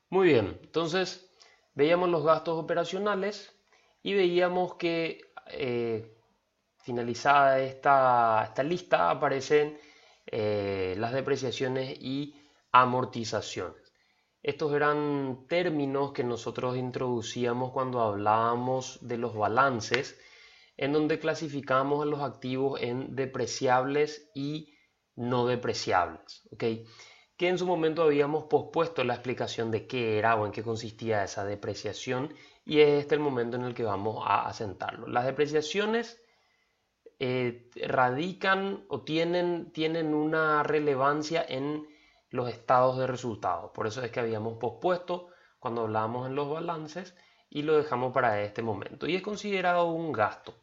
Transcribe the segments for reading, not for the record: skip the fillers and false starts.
Muy bien, entonces veíamos los gastos operacionales y veíamos que finalizada esta lista aparecen las depreciaciones y amortizaciones. Estos eran términos que nosotros introducíamos cuando hablábamos de los balances, en donde clasificamos a los activos en depreciables y no depreciables, ¿ok? Que en su momento habíamos pospuesto la explicación de qué era o en qué consistía esa depreciación, y es este el momento en el que vamos a asentarlo. Las depreciaciones radican o tienen una relevancia en los estados de resultados. Por eso es que habíamos pospuesto cuando hablábamos en los balances y lo dejamos para este momento. Y es considerado un gasto.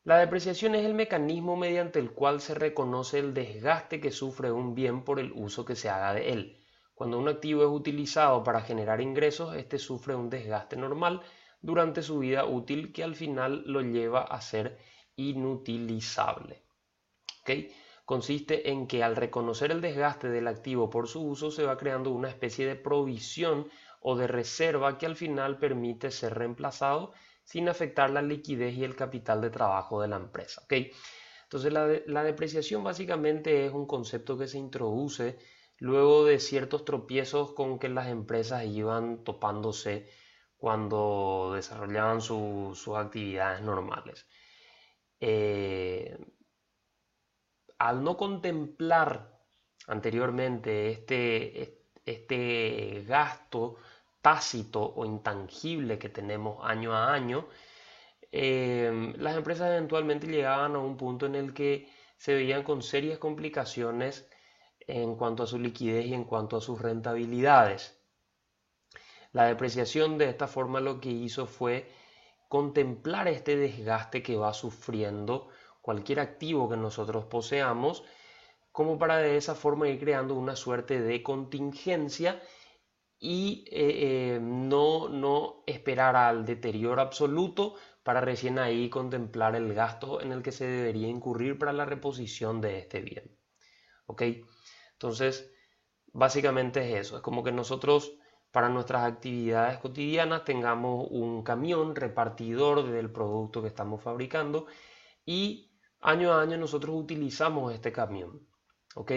La depreciación es el mecanismo mediante el cual se reconoce el desgaste que sufre un bien por el uso que se haga de él. Cuando un activo es utilizado para generar ingresos, este sufre un desgaste normal durante su vida útil que al final lo lleva a ser inutilizable. ¿Okay? Consiste en que al reconocer el desgaste del activo por su uso se va creando una especie de provisión o de reserva que al final permite ser reemplazado sin afectar la liquidez y el capital de trabajo de la empresa. ¿Okay? Entonces la depreciación básicamente es un concepto que se introduce luego de ciertos tropiezos con que las empresas iban topándose cuando desarrollaban sus actividades normales. Eh, Al no contemplar anteriormente este gasto tácito o intangible que tenemos año a año, las empresas eventualmente llegaban a un punto en el que se veían con serias complicaciones en cuanto a su liquidez y en cuanto a sus rentabilidades. La depreciación de esta forma lo que hizo fue contemplar este desgaste que va sufriendo cualquier activo que nosotros poseamos, como para de esa forma ir creando una suerte de contingencia y no esperar al deterioro absoluto para recién ahí contemplar el gasto en el que se debería incurrir para la reposición de este bien. ¿Ok? Entonces, básicamente es eso, es como que nosotros para nuestras actividades cotidianas tengamos un camión repartidor del producto que estamos fabricando y año a año nosotros utilizamos este camión. ¿Ok?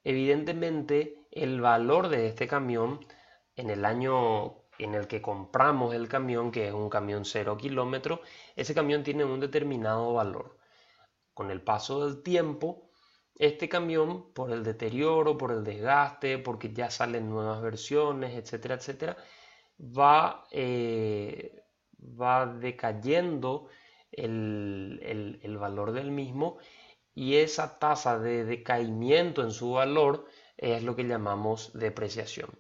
Evidentemente, el valor de este camión en el año en el que compramos el camión, que es un camión 0 kilómetros, ese camión tiene un determinado valor. Con el paso del tiempo, este camión, por el deterioro, por el desgaste, porque ya salen nuevas versiones, etcétera, etcétera, va decayendo el valor del mismo, y esa tasa de decaimiento en su valor es lo que llamamos depreciación.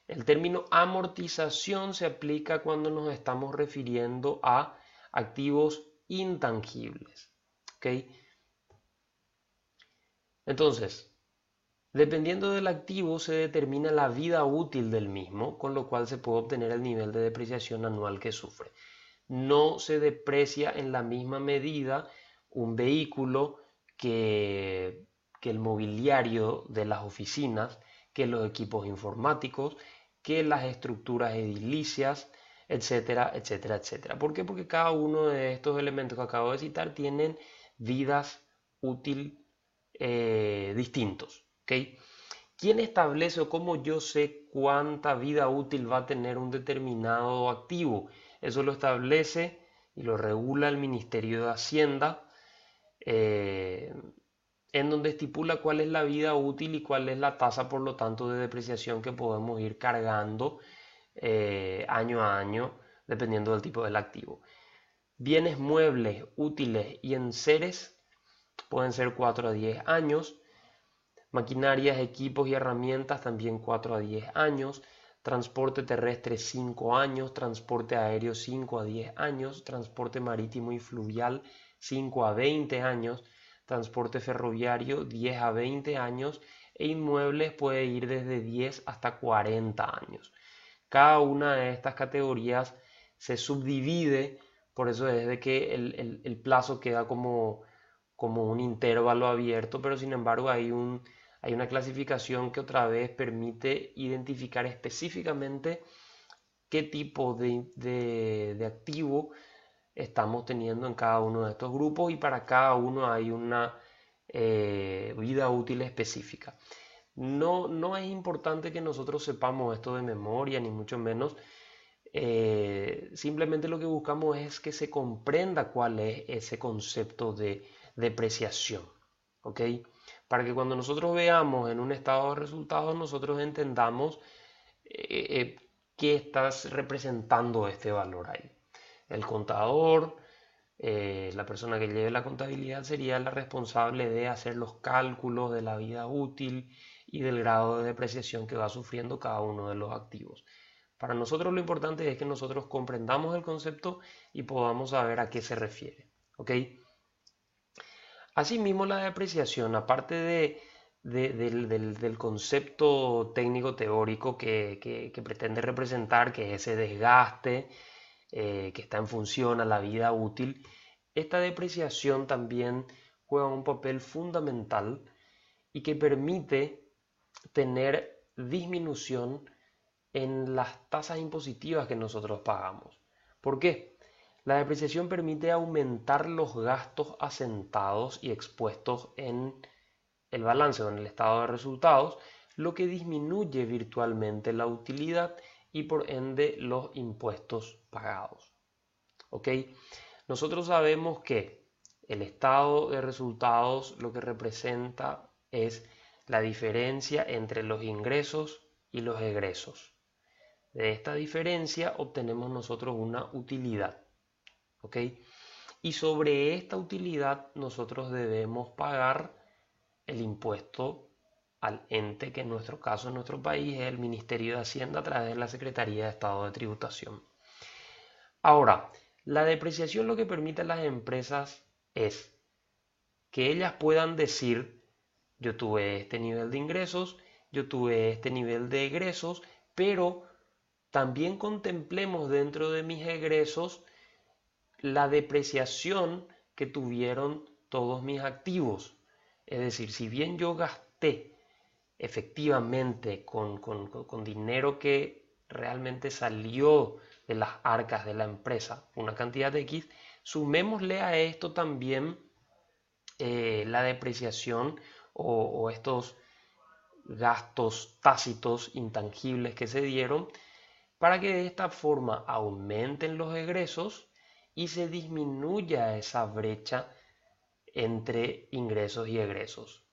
El término amortización se aplica cuando nos estamos refiriendo a activos intangibles. ¿Okay? Entonces, dependiendo del activo se determina la vida útil del mismo, con lo cual se puede obtener el nivel de depreciación anual que sufre. No se deprecia en la misma medida un vehículo que el mobiliario de las oficinas, que los equipos informáticos, que las estructuras edilicias, etcétera, etcétera, etcétera. ¿Por qué? Porque cada uno de estos elementos que acabo de citar tienen vidas útiles distintos. ¿Okay? ¿Quién establece o cómo yo sé cuánta vida útil va a tener un determinado activo? Eso lo establece y lo regula el Ministerio de Hacienda, eh, en donde estipula cuál es la vida útil y cuál es la tasa, por lo tanto, de depreciación que podemos ir cargando año a año, dependiendo del tipo del activo. Bienes muebles, útiles y enseres pueden ser 4 a 10 años. Maquinarias, equipos y herramientas también 4 a 10 años. Transporte terrestre 5 años. Transporte aéreo 5 a 10 años. Transporte marítimo y fluvial 5 a 20 años. Transporte ferroviario 10 a 20 años. E inmuebles puede ir desde 10 hasta 40 años. Cada una de estas categorías se subdivide, por eso es de que el plazo queda como un intervalo abierto, pero sin embargo Hay una clasificación que otra vez permite identificar específicamente qué tipo de activo estamos teniendo en cada uno de estos grupos, y para cada uno hay una vida útil específica. No es importante que nosotros sepamos esto de memoria, ni mucho menos. Simplemente lo que buscamos es que se comprenda cuál es ese concepto de depreciación, ¿ok? Para que cuando nosotros veamos en un estado de resultados, nosotros entendamos qué estás representando este valor ahí. El contador, la persona que lleve la contabilidad, sería la responsable de hacer los cálculos de la vida útil y del grado de depreciación que va sufriendo cada uno de los activos. Para nosotros lo importante es que nosotros comprendamos el concepto y podamos saber a qué se refiere, ¿ok? Asimismo, la depreciación, aparte del concepto técnico teórico que pretende representar, que es ese desgaste que está en función a la vida útil, esta depreciación también juega un papel fundamental y que permite tener disminución en las tasas impositivas que nosotros pagamos. ¿Por qué? La depreciación permite aumentar los gastos asentados y expuestos en el balance o en el estado de resultados, lo que disminuye virtualmente la utilidad y por ende los impuestos pagados. ¿Ok? Nosotros sabemos que el estado de resultados lo que representa es la diferencia entre los ingresos y los egresos. De esta diferencia obtenemos nosotros una utilidad, ¿ok? Y sobre esta utilidad nosotros debemos pagar el impuesto al ente, que en nuestro caso, en nuestro país, es el Ministerio de Hacienda a través de la Secretaría de Estado de Tributación. Ahora, la depreciación lo que permite a las empresas es que ellas puedan decir: yo tuve este nivel de ingresos, yo tuve este nivel de egresos, pero también contemplemos dentro de mis egresos la depreciación que tuvieron todos mis activos. Es decir, si bien yo gasté efectivamente con dinero que realmente salió de las arcas de la empresa, una cantidad de X, sumémosle a esto también la depreciación o estos gastos tácitos intangibles que se dieron, para que de esta forma aumenten los egresos y se disminuya esa brecha entre ingresos y egresos.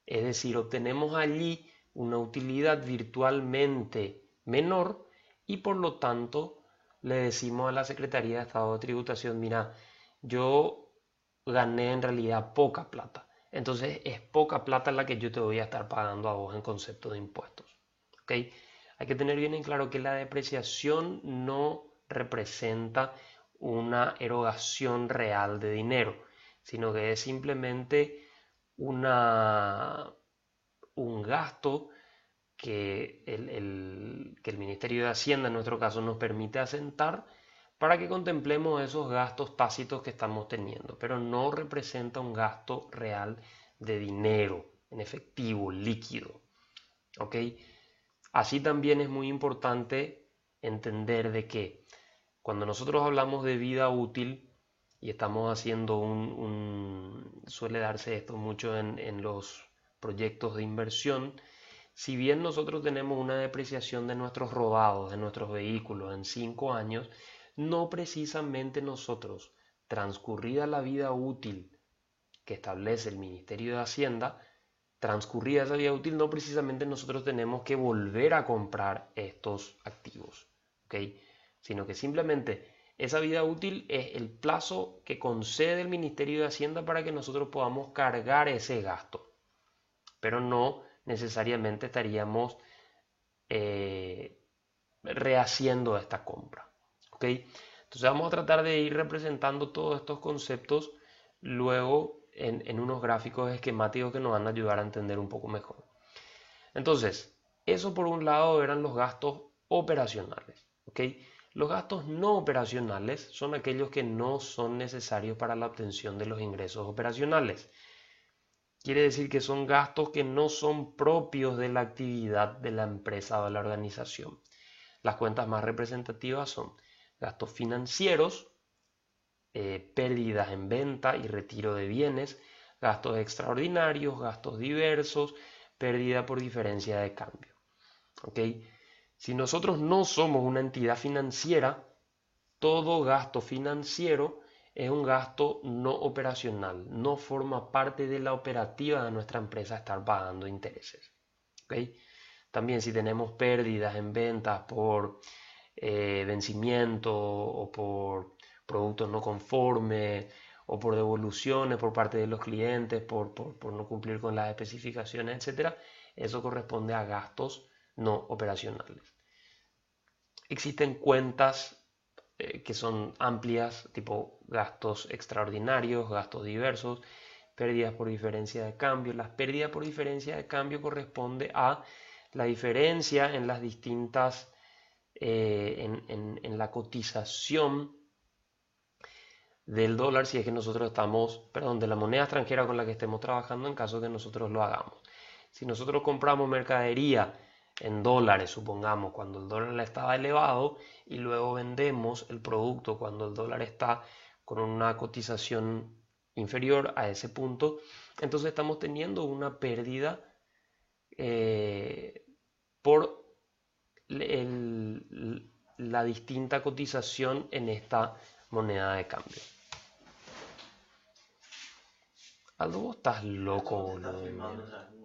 Es decir, obtenemos allí una utilidad virtualmente menor y por lo tanto le decimos a la Secretaría de Estado de Tributación: mira, yo gané en realidad poca plata. Entonces es poca plata la que yo te voy a estar pagando a vos en concepto de impuestos. ¿Ok? Hay que tener bien en claro que la depreciación no representa una erogación real de dinero, sino que es simplemente un gasto que el Ministerio de Hacienda, en nuestro caso, nos permite asentar para que contemplemos esos gastos tácitos que estamos teniendo, pero no representa un gasto real de dinero, en efectivo, líquido. ¿Ok? Así también es muy importante entender de que cuando nosotros hablamos de vida útil y estamos haciendo suele darse esto mucho en los proyectos de inversión, si bien nosotros tenemos una depreciación de nuestros rodados, de nuestros vehículos en 5 años, no precisamente nosotros, transcurrida la vida útil que establece el Ministerio de Hacienda, transcurrida esa vida útil, no precisamente nosotros tenemos que volver a comprar estos activos, ¿ok? Sino que simplemente esa vida útil es el plazo que concede el Ministerio de Hacienda para que nosotros podamos cargar ese gasto, pero no necesariamente estaríamos rehaciendo esta compra, ¿ok? Entonces vamos a tratar de ir representando todos estos conceptos luego en unos gráficos esquemáticos que nos van a ayudar a entender un poco mejor. Entonces, eso por un lado eran los gastos operacionales, ¿ok? Los gastos no operacionales son aquellos que no son necesarios para la obtención de los ingresos operacionales. Quiere decir que son gastos que no son propios de la actividad de la empresa o de la organización. Las cuentas más representativas son gastos financieros, pérdidas en venta y retiro de bienes, gastos extraordinarios, gastos diversos, pérdida por diferencia de cambio. ¿Ok? Si nosotros no somos una entidad financiera, todo gasto financiero es un gasto no operacional, no forma parte de la operativa de nuestra empresa estar pagando intereses. ¿Ok? También si tenemos pérdidas en ventas por vencimiento o por productos no conformes o por devoluciones por parte de los clientes por no cumplir con las especificaciones, etcétera, eso corresponde a gastos no operacionales. Existen cuentas que son amplias, tipo gastos extraordinarios, gastos diversos, pérdidas por diferencia de cambio. Las pérdidas por diferencia de cambio corresponde a la diferencia en las distintas, en la cotización del dólar, si es que nosotros estamos, perdón, de la moneda extranjera con la que estemos trabajando en caso que nosotros lo hagamos. Si nosotros compramos mercadería en dólares, supongamos, cuando el dólar estaba elevado y luego vendemos el producto cuando el dólar está con una cotización inferior a ese punto, entonces estamos teniendo una pérdida por la distinta cotización en esta moneda de cambio. Aldo, vos estás loco, boludo.